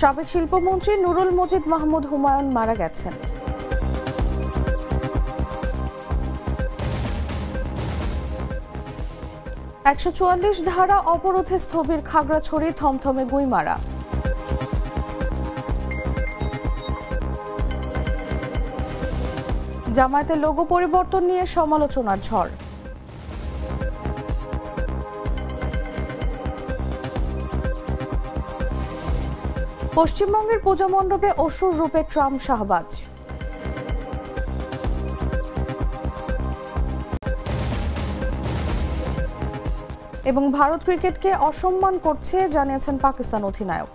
সাবেক শিল্পমন্ত্রী নুরুল মজিদ মাহমুদ হুমায়ুন মারা গেছেন। $144 ধারা অবরোধে স্থবির খাগড়াছড়ি, থমথমে গুইমারা। জামায়াতের লোগো পরিবর্তন নিয়ে সমালোচনার ঝড়। পশ্চিমবঙ্গের পূজা মণ্ডপে অসুর রূপে ট্রাম্প শাহবাজ। এবং ভারত ক্রিকেটকে অসম্মান করছে জানিয়েছেন পাকিস্তান অধিনায়ক।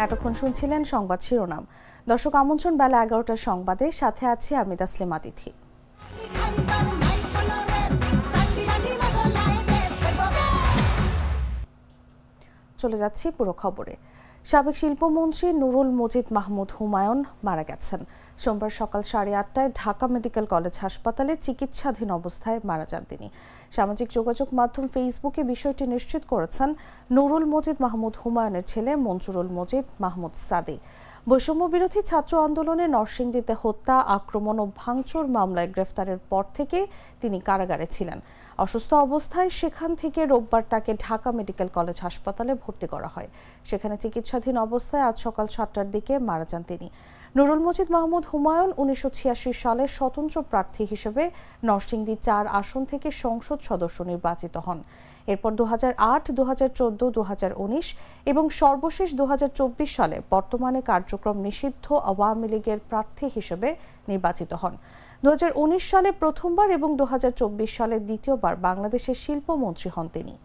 এতক্ষণ শুনছিলেন সংবাদ শিরোনাম। দর্শক, আমন্ত্রণ বেলা 11টার সংবাদে, সাথে আছি আমি তাসলিমা তিথি। চলে যাচ্ছি পুরো খবরে। সাবেক শিল্পমন্ত্রী নুরুল মজিদ মাহমুদ হুমায়ুন মারা গেছেন। সোমবার সকাল 8:30টায় ঢাকা মেডিকেল কলেজ হাসপাতালে চিকিৎসাধীন অবস্থায় মারা যান তিনি। সামাজিক যোগাযোগ মাধ্যম ফেসবুকে বিষয়টি নিশ্চিত করেছেন নুরুল মজিদ মাহমুদ হুমায়ুনের ছেলে মঞ্জুরুল মজিদ মাহমুদ সাদি। বৈষম্য বিরোধী ছাত্র আন্দোলনে নরসিংদীতে হত্যা, আক্রমণ ও ভাঙচুর মামলায় গ্রেফতারের পর থেকে তিনি কারাগারে ছিলেন। অসুস্থ অবস্থায় সেখান থেকে রোববার তাকে ঢাকা মেডিকেল কলেজ হাসপাতালে ভর্তি করা হয়। সেখানে চিকিৎসাধীন অবস্থায় আজ সকাল 7টার দিকে মারা যান তিনি। নুরুল মজিদ মাহমুদ হুমায়ুন 1986 সালে স্বতন্ত্র প্রার্থী হিসেবে নরসিংদী 4 আসন থেকে সংসদ সদস্য নির্বাচিত হন। এরপর 2008, 2014, 2019 এবং সর্বশেষ 2024 সালে বর্তমানে কার্যক্রম নিষিদ্ধ আওয়ামী লীগের প্রার্থী হিসেবে নির্বাচিত হন। 2019 সালে প্রথমবার এবং 2024 সালে দ্বিতীয়বার বাংলাদেশের শিল্পমন্ত্রী হন তিনি।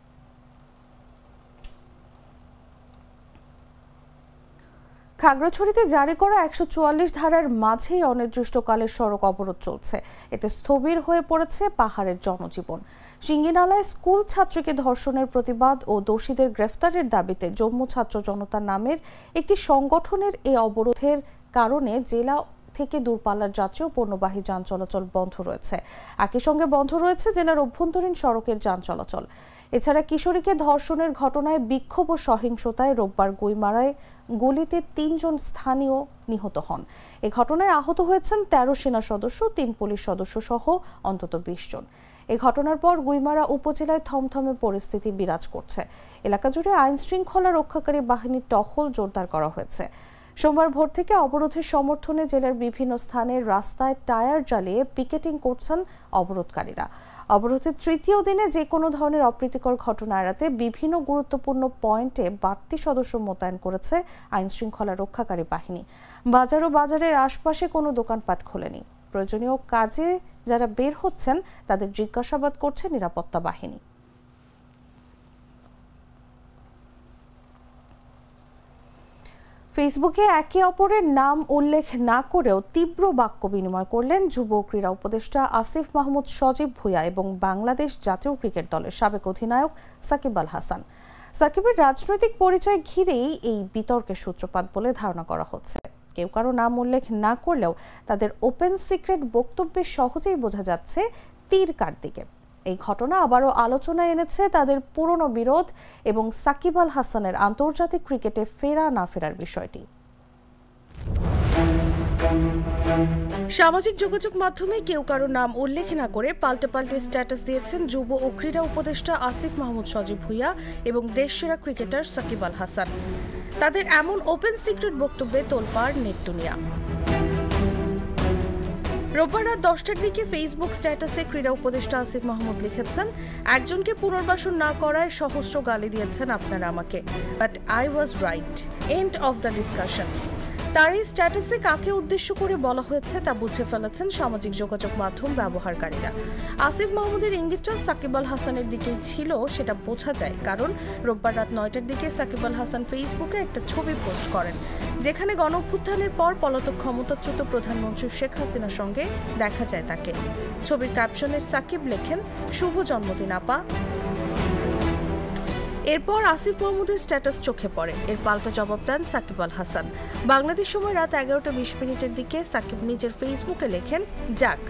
খাগড়াছড়িতে জারি করা 144 ধারার মাঝেই অনির্দিষ্টকালের সড়ক অবরোধ চলছে। এতে স্থবির হয়ে পড়েছে পাহাড়ের জনজীবন। সিঙ্গিনালায় স্কুল ছাত্রীকে ধর্ষণের প্রতিবাদ ও দোষীদের গ্রেফতারের দাবিতে জম্মু ছাত্র জনতা নামের একটি সংগঠনের এই অবরোধের কারণে জেলা থেকে দূরপাল্লার যাত্রী ও পণ্যবাহী যান চলাচল বন্ধ রয়েছে। একই সঙ্গে বন্ধ রয়েছে জেলার অভ্যন্তরীণ সড়কের যান চলাচল। এছাড়া কিশোরীকে ধর্ষণের ঘটনায় বিক্ষোভ ও সহিংসতায় রোববার গুইমারায় গুলিতে 3 জন স্থানীয় নিহত হন। এ ঘটনায় আহত হয়েছেন 13 সেনা সদস্য, 3 পুলিশ সদস্য সহ অন্তত 20 জন। এই ঘটনার পর গুইমারা উপজেলায় থমথমে পরিস্থিতি বিরাজ করছে। এলাকা জুড়ে আইন শৃঙ্খলা রক্ষাকারী বাহিনীর টহল জোরদার করা হয়েছে। সোমবার ভোর থেকে অবরোধের সমর্থনে জেলার বিভিন্ন স্থানে রাস্তায় টায়ার জ্বালিয়ে পিকেটিং করছেন অবরোধকারীরা। অবরোধের তৃতীয় দিনে যে কোনো ধরনের অপ্রীতিকর ঘটনা এড়াতে বিভিন্ন গুরুত্বপূর্ণ পয়েন্টে বাড়তি সদস্য মোতায়েন করেছে আইন শৃঙ্খলা রক্ষাকারী বাহিনী। বাজার ও বাজারের আশপাশে কোনো দোকানপাট খোলেনি। প্রয়োজনীয় কাজে যারা বের হচ্ছেন তাদের জিজ্ঞাসাবাদ করছে নিরাপত্তা বাহিনী। ফেসবুকে একে অপরের নাম উল্লেখ না করেও তীব্র বাক্য বিনিময় করলেন যুব ক্রীড়া উপদেষ্টা আসিফ মাহমুদ সজীব ভুঁইয়া এবং বাংলাদেশ জাতীয় ক্রিকেট দলের সাবেক অধিনায়ক সাকিব আল হাসান। সাকিবের রাজনৈতিক পরিচয় ঘিরেই এই বিতর্কের সূত্রপাত বলে ধারণা করা হচ্ছে। কেউ কারো নাম উল্লেখ না করলেও তাদের ওপেন সিক্রেট বক্তব্যে সহজেই বোঝা যাচ্ছে তীর কার দিকে। এই ঘটনা আবারও আলোচনায় এনেছে তাদের পুরনো বিরোধ এবং সাকিব আল হাসানের আন্তর্জাতিক ক্রিকেটে ফেরা না ফেরার বিষয়টি। সামাজিক যোগাযোগ মাধ্যমে কেউ কারো নাম উল্লেখ না করে পাল্টে স্ট্যাটাস দিয়েছেন যুব ও ক্রীড়া উপদেষ্টা আসিফ মাহমুদ সজীব ভুঁইয়া এবং দেশসেরা ক্রিকেটার সাকিব আল হাসান। তাদের এমন ওপেন সিক্রেট বক্তব্যে তোলপাড় নেট দুনিয়া। রোববার রাত 10টার দিকে ফেসবুক স্ট্যাটাসে ক্রীড়া উপদেষ্টা আসিফ মাহমুদ লিখেছেন, একজনকে পুনর্বাসন না করায় সহস্র গালি দিয়েছেন আপনারা আমাকে, but I was right, end of the discussion. তার এই স্ট্যাটাসে কাকে উদ্দেশ্য করে বলা হয়েছে তা বুঝে ফেলেছেন সামাজিক যোগাযোগ মাধ্যম ব্যবহারকারীরা। আসিফ মাহমুদের ইঙ্গিতটা সাকিব আল হাসানের দিকেই ছিল সেটা বোঝা যায়, কারণ রোববার রাত 9টার দিকে সাকিব আল হাসান ফেসবুকে একটা ছবি পোস্ট করেন যেখানে গণঅভ্যুত্থানের পর পলাতক ক্ষমতাচ্যুত প্রধানমন্ত্রী শেখ হাসিনার সঙ্গে দেখা যায় তাকে। ছবির ক্যাপশনের সাকিব লেখেন, শুভ জন্মদিন আপা। এরপর আসিফ মাহমুদের স্ট্যাটাস চোখে পড়ে। এর পাল্টা জবাব দেন সাকিব আল হাসান। বাংলাদেশ সময় রাত 11:20 দিকে সাকিব নিজের ফেসবুকে লেখেন, যাক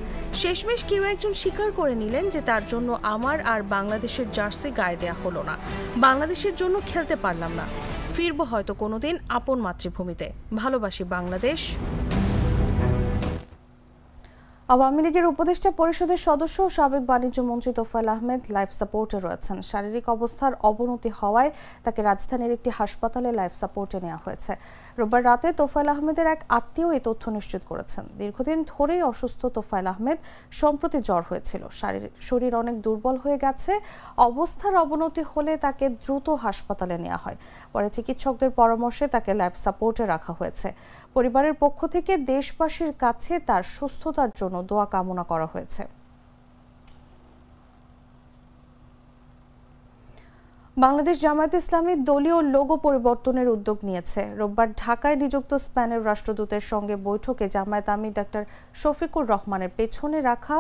শেষমেশ কেউ একজন স্বীকার করে নিলেন যে তার জন্য আমার আর বাংলাদেশের জার্সি গায়ে দেয়া হলো না, বাংলাদেশের জন্য খেলতে পারলাম না। ফিরবো হয়তো কোনোদিন আপন মাতৃভূমিতে। ভালোবাসি বাংলাদেশ। আওয়ামী লীগের উপদেষ্টা পরিষদের সদস্য ও সাবেক বাণিজ্য মন্ত্রী তোফায়েল আহমেদ লাইফ সাপোর্টে রয়েছেন। শারীরিক অবস্থার অবনতি হওয়ায় তাকে রাজধানীর একটি হাসপাতালে লাইফ সাপোর্টে নেওয়া হয়েছে। রোববার রাতে তোফায়েল আহমেদের এক আত্মীয় এই তথ্য নিশ্চিত করেছেন। দীর্ঘদিন ধরেই অসুস্থ তোফায়েল আহমেদ, সম্প্রতি জ্বর হয়েছিল। শরীর অনেক দুর্বল হয়ে গেছে। অবস্থার অবনতি হলে তাকে দ্রুত হাসপাতালে নেওয়া হয়। পরে চিকিৎসকদের পরামর্শে তাকে লাইফ সাপোর্টে রাখা হয়েছে। পরিবারের পক্ষ থেকে দেশবাসীর কাছে তার সুস্থতার জন্য দোয়া কামনা করা হয়েছে। বাংলাদেশ জামায়াতে ইসলামী দলীয় লোগো পরিবর্তনের উদ্যোগ নিয়েছে। রোববার ঢাকায় নিযুক্ত স্পেনের রাষ্ট্রদূতের সঙ্গে বৈঠকে জামায়াত আমির ডাক্তার শফিকুর রহমানের পেছনে রাখা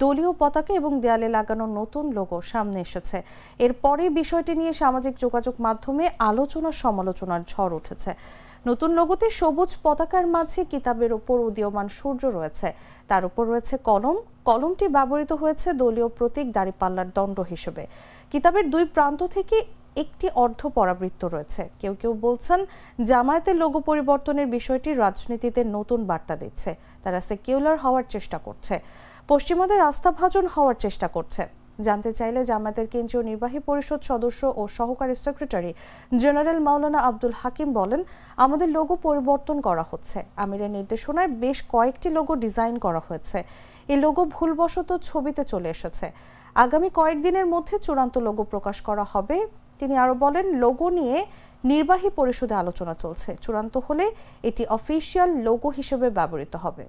দলীয় পতাকা এবং দেয়ালে লাগানো নতুন লোগো সামনে এসেছে। এরপরে বিষয়টি নিয়ে সামাজিক যোগাযোগ মাধ্যমে আলোচনা সমালোচনার ঝড় উঠেছে। নতুন লোগোতে সবুজ পতাকার মাঝে কিতাবের ওপর উদীয়মান সূর্য রয়েছে, তার উপর রয়েছে কলম। কলমটি ব্যবহৃত হয়েছে দলীয় প্রতীক দাঁড়িপাল্লার দণ্ড হিসেবে। কিতাবের দুই প্রান্ত থেকে একটি অর্ধ পরাবৃত্ত রয়েছে। কেউ কেউ বলছেন জামায়াতের লোগো পরিবর্তনের বিষয়টি রাজনীতিতে নতুন বার্তা দিচ্ছে। তারা সেকুলার হওয়ার চেষ্টা করছে, পশ্চিমাদের আস্থাভাজন হওয়ার চেষ্টা করছে। জানতে চাইলে জামায়াতের কেন্দ্রীয় নির্বাহী পরিষদ সদস্য ও সহকারী সেক্রেটারি জেনারেল মাওলানা আব্দুল হাকিম বলেন, আমাদের লোগো পরিবর্তন করা হচ্ছে। আমিরের নির্দেশনায় বেশ কয়েকটি লোগো ডিজাইন করা হয়েছে। এই লোগো ভুলবশত ছবিতে চলে এসেছে। আগামী কয়েকদিনের মধ্যে চূড়ান্ত লোগো প্রকাশ করা হবে। তিনি আরো বলেন, লোগো নিয়ে নির্বাহী পরিষদে আলোচনা চলছে। চূড়ান্ত হলে এটি অফিসিয়াল লোগো হিসেবে ব্যবহৃত হবে।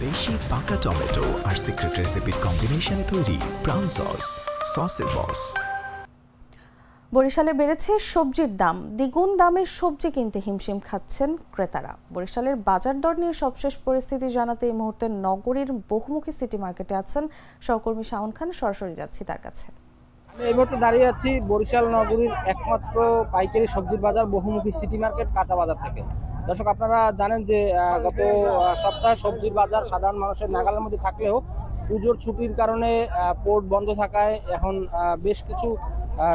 বেশি পাকা টমেটো আর সিক্রেট রেসিপির কম্বিনেশনে তৈরি প্রাউন সস, সসের বস। বরিশালে বেড়েছে সবজির দাম। দ্বিগুণ দামে সবজি কিনতে হিমশিম খাচ্ছেন ক্রেতারা। বরিশালের বাজার দর নিয়ে সবশেষ পরিস্থিতি জানাতে এই মুহূর্তে নগরীর বহুমুখী সিটি মার্কেটে আছেন সহকর্মী শাওন খান। সরাসরি যাচ্ছি তার কাছে। আমি এই মুহূর্তে দাঁড়িয়ে আছি বরিশাল নগরীর একমাত্র পাইকারি সবজির বাজার বহুমুখী সিটি মার্কেট কাঁচা বাজার থেকে। দর্শক, আপনারা জানেন যে গত সপ্তাহে সবজির বাজার সাধারণ মানুষের নাগালের মধ্যে থাকলেও পুজোর ছুটির কারণে পোর্ট বন্ধ থাকায় এখন বেশ কিছু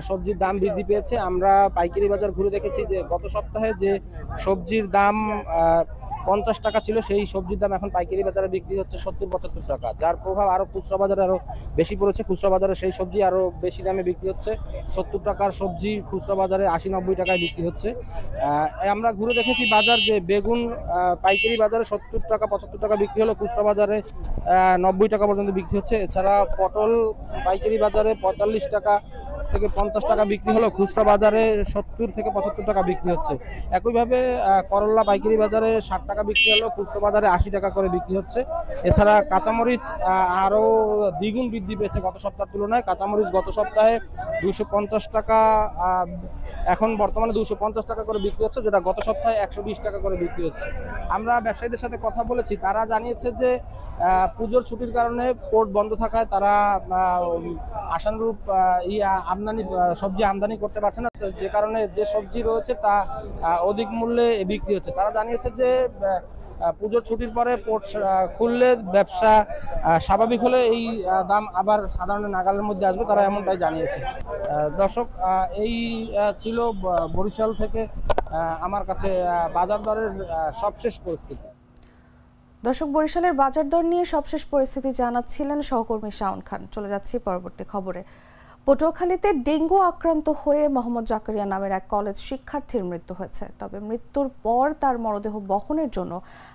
সবজির দাম বৃদ্ধি পেয়েছে। আমরা পাইকারি বাজার ঘুরে দেখেছি যে গত সপ্তাহে যে সবজির দাম 50 টাকা ছিল, সেই সবজির দাম এখন পাইকারি বাজারে বিক্রি হচ্ছে 70-75 টাকা, যার প্রভাব আরো খুচরা বাজারে আরো বেশি পড়েছে। খুচরা বাজারে সেই সবজি আরো বেশি দামে বিক্রি হচ্ছে। 70 টাকার সবজি খুচরা বাজারে 80-90 টাকায় বিক্রি হচ্ছে। আমরা ঘুরে দেখেছি বাজার যে বেগুন পাইকারি বাজারে 70 টাকা 75 টাকা বিক্রি হলো, খুচরা বাজারে 90 টাকা পর্যন্ত বিক্রি হচ্ছে। এছাড়া পটল পাইকারি বাজারে 45 টাকা থেকে 50 টাকা বিক্রি হলো, খুচরা বাজারে 70 থেকে 75 টাকা বিক্রি হচ্ছে। একইভাবে করলা পাইকারি বাজারে 60 টাকা বিক্রি হলো, খুচরা বাজারে 80 টাকা করে বিক্রি হচ্ছে। এছাড়া কাঁচামরিচ আরো দ্বিগুণ বৃদ্ধি পেয়েছে গত সপ্তাহের তুলনায়। কাঁচামরিচ গত সপ্তাহে 250 টাকা, এখন বর্তমানে 250 টাকা করে বিক্রি হচ্ছে, যেটা গত সপ্তাহে 120 টাকা করে বিক্রি হচ্ছে। আমরা ব্যবসায়ীদের সাথে কথা বলেছি, তারা জানিয়েছে যে পুজোর ছুটির কারণে পোর্ট বন্ধ থাকায় তারা আশানুরূপ সবজি আমদানি করতে পারছে না, যে কারণে যে সবজি রয়েছে তা অধিক মূল্যে বিক্রি হচ্ছে। তারা জানিয়েছে যে পুজোর ছুটির পরে পোর্ট খুললে ব্যবসা স্বাভাবিক হলে এই দাম আবার সাধারণ নাগালের মধ্যে আসবে, তারা এমনটাই জানিয়েছে। দর্শক, এই ছিল বরিশাল থেকে আমার কাছে বাজার দরের সবশেষ পরিস্থিতি। দর্শক, বরিশালের বাজার দর নিয়ে সবশেষ পরিস্থিতি জানাচ্ছিলেন সহকর্মী শাওন খান। চলে যাচ্ছি পরবর্তী খবরে। পটুয়াখালীতে ডেঙ্গু আক্রান্ত হয়ে মোহাম্মদ জাকারিয়া নামের এক কলেজ শিক্ষার্থীর মৃত্যু হয়েছে। তবে মৃত্যুর পর তার মরদেহ বহনের জন্য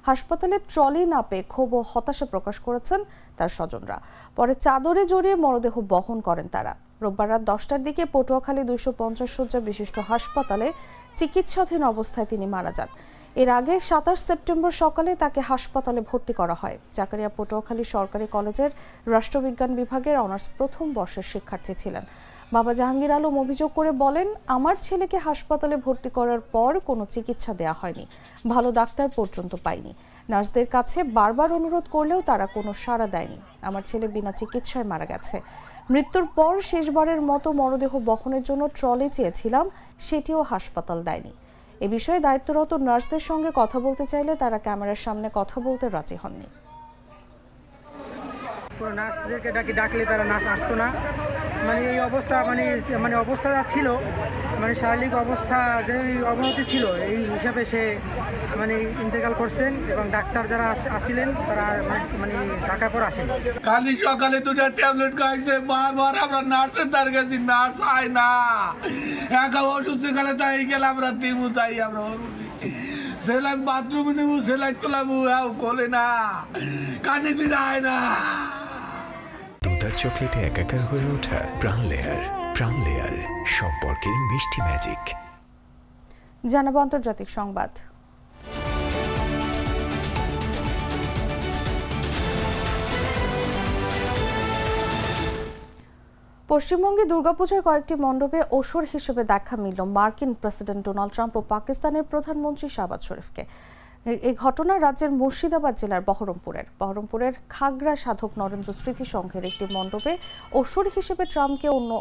হাসপাতালে ট্রলি না পেয়ে ক্ষোভ ও হতাশা প্রকাশ করেছেন তার স্বজনরা। পরে চাদরে জড়িয়ে মরদেহ বহন করেন তারা। রোববার রাত 10টার দিকে পটুয়াখালী 250 শয্যা বিশিষ্ট হাসপাতালে চিকিৎসাধীন অবস্থায় তিনি মারা যান। এর আগে 27 সেপ্টেম্বর সকালে তাকে হাসপাতালে ভর্তি করা হয়। জাকারিয়া পটুয়াখালী সরকারি কলেজের রাষ্ট্রবিজ্ঞান বিভাগের অনার্স প্রথম বর্ষের শিক্ষার্থী ছিলেন। বাবা জাহাঙ্গীর আলম অভিযোগ করে বলেন, আমার ছেলেকে হাসপাতালে ভর্তি করার পর কোনো চিকিৎসা দেওয়া হয়নি, ভালো ডাক্তার পর্যন্ত পাইনি। নার্সদের কাছে বারবার অনুরোধ করলেও তারা কোনো সাড়া দেয়নি। আমার ছেলে বিনা চিকিৎসায় মারা গেছে। মৃত্যুর পর শেষবারের মতো মরদেহ বহনের জন্য ট্রলি চেয়েছিলাম, সেটিও হাসপাতাল দেয়নি। এ বিষয়ে দায়িত্বরত নার্সদের সঙ্গে কথা বলতে চাইলে তারা ক্যামেরার সামনে কথা বলতে রাজি হননি। নার্সদেরকে ডাকলে তারা নার্স আসতো না। মানে এই অবস্থা মানে অবস্থা ছিল, মানে শারীরিক অবস্থা যে অবনতি ছিল এই হিসাবে সে মানে ইন্তেকাল করছেন এবং ডাক্তার যারা আসছিলেন তারা মানে ঢাকার পর আসেন। কালি সকালে 2টা ট্যাবলেট খাইছে, বারবার আমরা নার্সের তার কাছে, নার্স আয় না, একা ওষুধ সেখানে তাই গেলে আমরা দিমু চাই, আমরা সেলাই বাথরুমে নেব, সেলাই তোলাবো, কোলে না, কানে দিন আয় না। দুধার চকলেটে একাকার হয়ে ওঠা প্রাণ লেয়ার। প্রাণ লেয়ার, সম্পর্কের মিষ্টি ম্যাজিক। জানাবো আন্তর্জাতিক সংবাদ। পশ্চিমবঙ্গে দুর্গাপূজার কয়েকটি মণ্ডপে ওসর হিসেবে দেখা মিলল মার্কিন প্রেসিডেন্ট ডোনাল্ড ট্রাম্প ও পাকিস্তানের প্রধানমন্ত্রী শাহবাজ শরীফকে। এই ঘটনা রাজ্যের মুর্শিদাবাদ জেলার বহরমপুরের খাগড়া সাধক নরেন্দ্র স্মৃতি সংঘের একটি মণ্ডপে ওসর হিসেবে ট্রাম্পকে, অন্য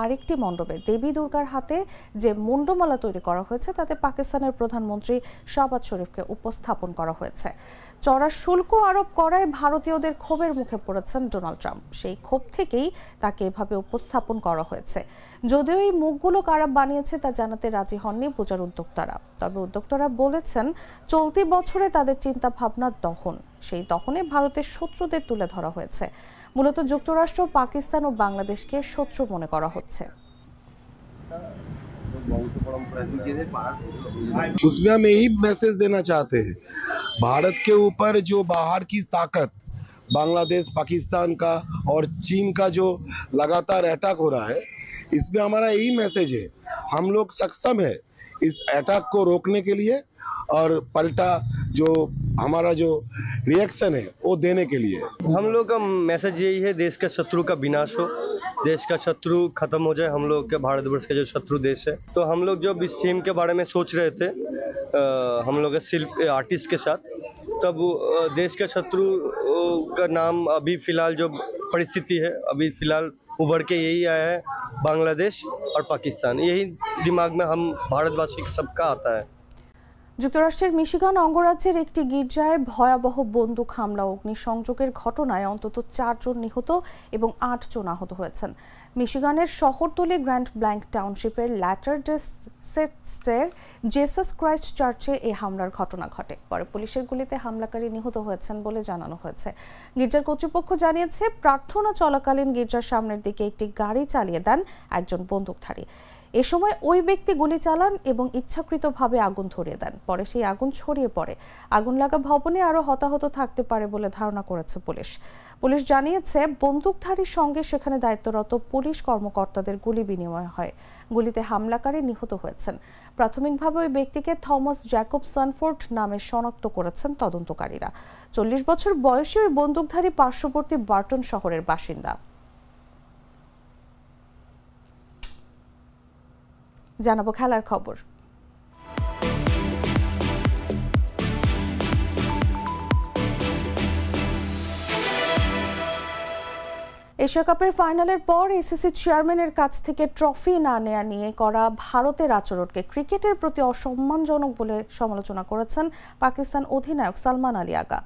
আরেকটি মণ্ডপে দেবী দুর্গার হাতে যে মুন্ডমালা তৈরি করা হয়েছে তাতে পাকিস্তানের প্রধানমন্ত্রী শাহবাজ শরীফকে উপস্থাপন করা হয়েছে। চড়া শুল্ক আরোপ করায় ভারতীয়দের ক্ষোভের মুখে পড়েছেন ডোনাল্ড ট্রাম্প। সেই ক্ষোভ থেকেই তাকে এভাবে উপস্থাপন করা হয়েছে। যদিও এই মুখগুলো কারা বানিয়েছে তা জানাতে রাজি হননি পূজার উদ্যোক্তারা। তবে উদ্যোক্তারা বলেছেন চলতি বছরে তাদের চিন্তা ভাবনার দহন, সেই দহনে ভারতের শত্রুদের তুলে ধরা হয়েছে। মূলত যুক্তরাষ্ট্র, পাকিস্তান ও বাংলাদেশকে শত্রু মনে করা হচ্ছে। उसमें हम यही मैसेज देना चाहते हैं, भारत के ऊपर जो बाहर की ताकत बांग्लादेश, पाकिस्तान का और चीन का जो लगातार अटैक हो रहा है, इसमें हमारा यही मैसेज है, हम लोग सक्षम है इस अटैक को रोकने के लिए और पलटा जो हमारा जो रिएक्शन है वो देने के लिए। हम लोग का मैसेज यही है, देश का शत्रु का विनाश हो, देश का शत्रु खत्म हो जाए, हम लोग के भारतवर्ष का जो शत्रु देश है। तो हम लोग जब इस थीम के बारे में सोच रहे थे हम लोग के शिल्प आर्टिस्ट के साथ, तब देश का शत्रु का नाम अभी फिलहाल जो परिस्थिति है अभी फिलहाल उभर के यही आया है, बांग्लादेश और पाकिस्तान। यही दिमाग में हम भारतवासी सबका आता है। যুক্তরাষ্ট্রের মিশিগান অঙ্গরাজ্যের একটি গির্জায় ভয়াবহ বন্দুক হামলা ও অগ্নিসংযোগের ঘটনায় অন্তত 4 জন নিহত এবং 8 জন আহত হয়েছেন। মিশিগানের শহরতলি গ্র্যান্ড ব্ল্যাঙ্ক টাউনশিপের ল্যাটার ডে সেন্টসের জেসাস ক্রাইস্ট চার্চে এই হামলার ঘটনা ঘটে। পরে পুলিশের গুলিতে হামলাকারী নিহত হয়েছেন বলে জানানো হয়েছে। গির্জার কর্তৃপক্ষ জানিয়েছে প্রার্থনা চলাকালীন গির্জার সামনের দিকে একটি গাড়ি চালিয়ে দেন একজন বন্দুকধারী। এ সময় ওই ব্যক্তি গুলি চালান এবং ইচ্ছাকৃতভাবে আগুন ধরিয়ে দেন। পরে সেই আগুন ছড়িয়ে পড়ে। আগুন লাগা ভবনে আরও হতাহত থাকতে পারে বলে ধারণা করেছে পুলিশ জানিয়েছে বন্দুকধারীর সঙ্গে সেখানে দায়িত্বরত পুলিশ কর্মকর্তাদের গুলি বিনিময় হয়। গুলিতে হামলাকারী নিহত হয়েছেন। প্রাথমিকভাবে ওই ব্যক্তিকে থমাস জ্যাকব সানফোর্ড নামে শনাক্ত করেছেন তদন্তকারীরা। 40 বছর বয়সী ওই বন্দুকধারী পার্শ্ববর্তী বার্টন শহরের বাসিন্দা। জানাবো খেলার খবর। এশিয়া কাপের ফাইনালের পর এসিসি চেয়ারম্যানের কাছ থেকে ট্রফি না নেয়া নিয়ে করা ভারতের আচরণকে ক্রিকেটের প্রতি অসম্মানজনক বলে সমালোচনা করেছেন পাকিস্তান অধিনায়ক সালমান আলী আগা।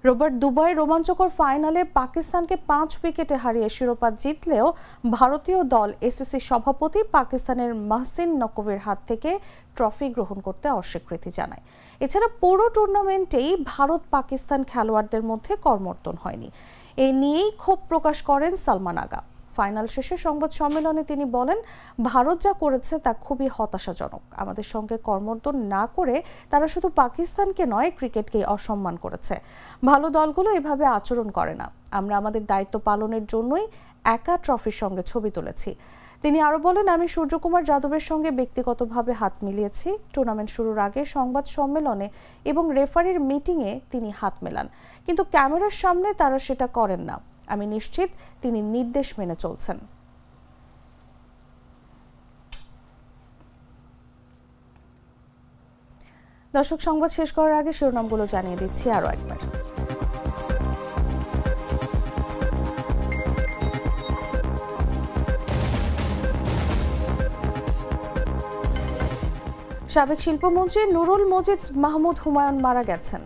রোববার দুবাই রোমাঞ্চকর ফাইনালে পাকিস্তানকে 5 উইকেটে হারিয়ে শিরোপা জিতলেও ভারতীয় দল এসিসি সভাপতি পাকিস্তানের মাহসিন নকভির হাত থেকে ট্রফি গ্রহণ করতে অস্বীকৃতি জানায়। এছাড়া পুরো টুর্নামেন্টেই ভারত পাকিস্তান খেলোয়াড়দের মধ্যে কর্মর্দন হয়নি। এই নিয়েই ক্ষোভ প্রকাশ করেন সালমান আগা। ফাইনাল শেষে সংবাদ সম্মেলনে তিনি বলেন, ভারত যা করেছে তা খুবই হতাশাজনক। আমাদের সঙ্গে কর্মর্দন না করে তারা শুধু পাকিস্তানকে নয় ক্রিকেটকে অসম্মান করেছে। ভালো দলগুলো এভাবে আচরণ করে না। আমরা আমাদের দায়িত্ব পালনের জন্যই একা ট্রফির সঙ্গে ছবি তুলেছি। তিনি আরো বলেন, আমি সূর্যকুমার যাদবের সঙ্গে ব্যক্তিগতভাবে হাত মিলিয়েছি। টুর্নামেন্ট শুরুর আগে সংবাদ সম্মেলনে এবং রেফারির মিটিংয়ে তিনি হাত মেলান, কিন্তু ক্যামেরার সামনে তারা সেটা করেন না। আমি নিশ্চিত তিনি নির্দেশ মেনে চলছেন। দর্শক, সংবাদ শেষ করার আগে শিরোনামগুলো জানিয়ে দিচ্ছি আরও একবার। সাবেক শিল্পমন্ত্রী নুরুল মজিদ মাহমুদ হুমায়ুন মারা গেছেন।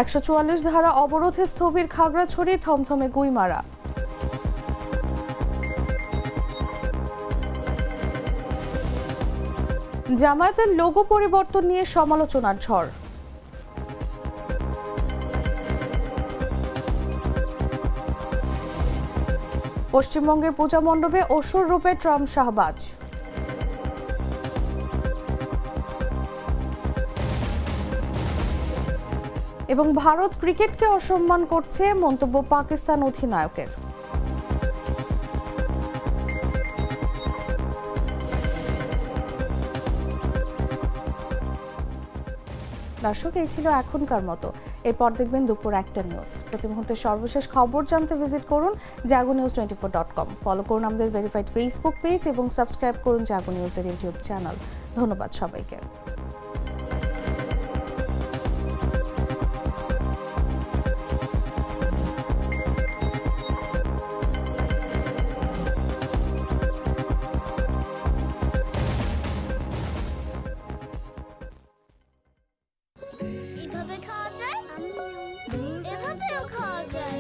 $144 ধারা অবরোধে স্থবির খাগড়াছড়ি, থমথমে গুইমারা। জামায়াতের লোগো পরিবর্তন নিয়ে সমালোচনার ঝড়। পশ্চিমবঙ্গের পূজা মণ্ডপে অসুর রূপে ট্রাম্প শাহবাজ। এবং ভারত ক্রিকেটকে অসম্মান করছে, মন্তব্য পাকিস্তান অধিনায়কের। দর্শক, এই ছিল এখনকার মতো। এরপর দেখবেন দুপুর 1টা নিউজ। প্রতি মুহূর্তে সর্বশেষ খবর জানতে ভিজিট করুন jagonews24.com। ফলো করুন আমাদের ভেরিফাইড ফেসবুক পেজ এবং সাবস্ক্রাইব করুন জাগো নিউজের ইউটিউব চ্যানেল। ধন্যবাদ সবাইকে। এভাবে খাওয়া যায়, এভাবেও খাওয়া যায়।